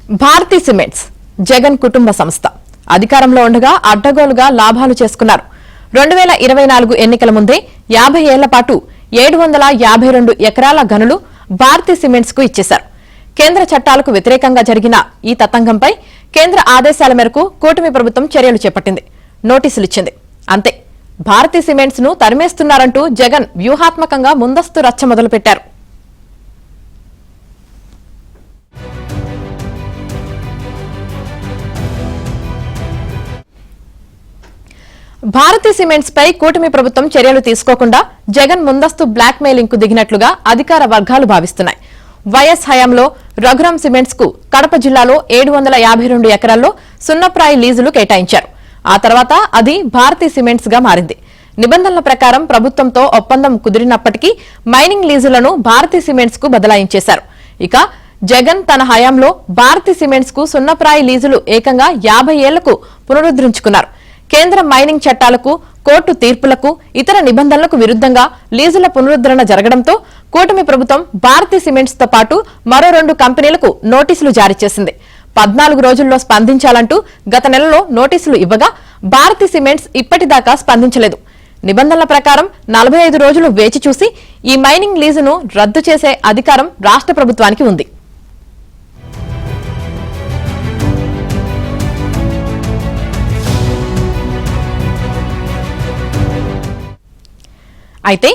Bharati cements Jagan కుటుంబ సంస్థ అధికారంలో ఉండగా అడ్డగోలుగా లాభాలు చేసుకున్నారు. 2024 ఎన్నికల ముందే 50 ఏళ్ల పాటు 752 ఎకరాల గనులు భారతీ సిమెంట్స్ కు ఇచ్చేశారు. కేంద్ర చట్టాలకు వ్యతిరేకంగా జరిగిన ఈ తతంగంపై కేంద్ర ఆదేశాల మేరకు కూటమి ప్రభుత్వం చర్యలు చేపట్టింది, నోటీసులిచ్చింది. అంతే, భారతీ సిమెంట్స్ ను తరిమేస్తున్నారంటూ జగన్ వ్యూహాత్మకంగా ముందస్తు రచ్చ మొదలుపెట్టారు. భారతీ సిమెంట్స్ పై కూటమి ప్రభుత్వం చర్యలు తీసుకోకుండా జగన్ ముందస్తు బ్లాక్ మెయిలింగ్ కు దిగినట్లుగా అధికార వర్గాలు భావిస్తున్నాయి. వైఎస్ హయాంలో రఘురాం సిమెంట్స్ కు కడప జిల్లాలో 752 ఎకరాల్లో సున్నప్రాయి లీజులు కేటాయించారు. ఆ తర్వాత అది భారతీ సిమెంట్స్ గా మారింది. నిబంధనల ప్రకారం ప్రభుత్వంతో ఒప్పందం కుదిరినప్పటికీ మైనింగ్ లీజులను భారతీ సిమెంట్స్ కు బదలాయించేశారు. ఇక జగన్ తన హయాంలో భారతీ సిమెంట్స్ కు సున్నప్రాయి లీజులు ఏకంగా 50 ఏళ్లకు పునరుద్ధరించుకున్నారు. కేంద్ర మైనింగ్ చట్టాలకు, కోర్టు తీర్పులకు, ఇతర నిబంధనలకు విరుద్దంగా లీజుల పునరుద్ధరణ జరగడంతో కూటమి ప్రభుత్వం భారతీ సిమెంట్స్ తో పాటు మరో 2 కంపెనీలకు నోటీసులు జారీ చేసింది. 14 రోజుల్లో స్పందించాలంటూ గత నెలలో నోటీసులు ఇవ్వగా భారతీ సిమెంట్స్ ఇప్పటిదాకా స్పందించలేదు. నిబంధనల ప్రకారం 45 రోజులు వేచి చూసి ఈ మైనింగ్ లీజును రద్దు చేసే అధికారం రాష్ట్ర ప్రభుత్వానికి ఉంది. అయితే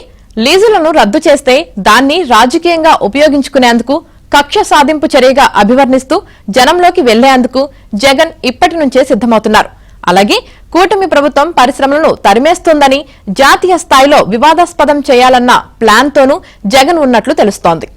లీజులను రద్దు చేస్తే దాన్ని రాజకీయంగా ఉపయోగించుకునేందుకు కక్ష సాధింపు చర్యగా అభివర్ణిస్తూ జనంలోకి వెళ్లేందుకు జగన్ ఇప్పటి నుంచే సిద్దమవుతున్నారు. అలాగే కూటమి ప్రభుత్వం పరిశ్రమలను తరిమేస్తోందని జాతీయ స్థాయిలో వివాదాస్పదం చేయాలన్న ప్లాన్ తోనూ జగన్ ఉన్నట్లు తెలుస్తోంది.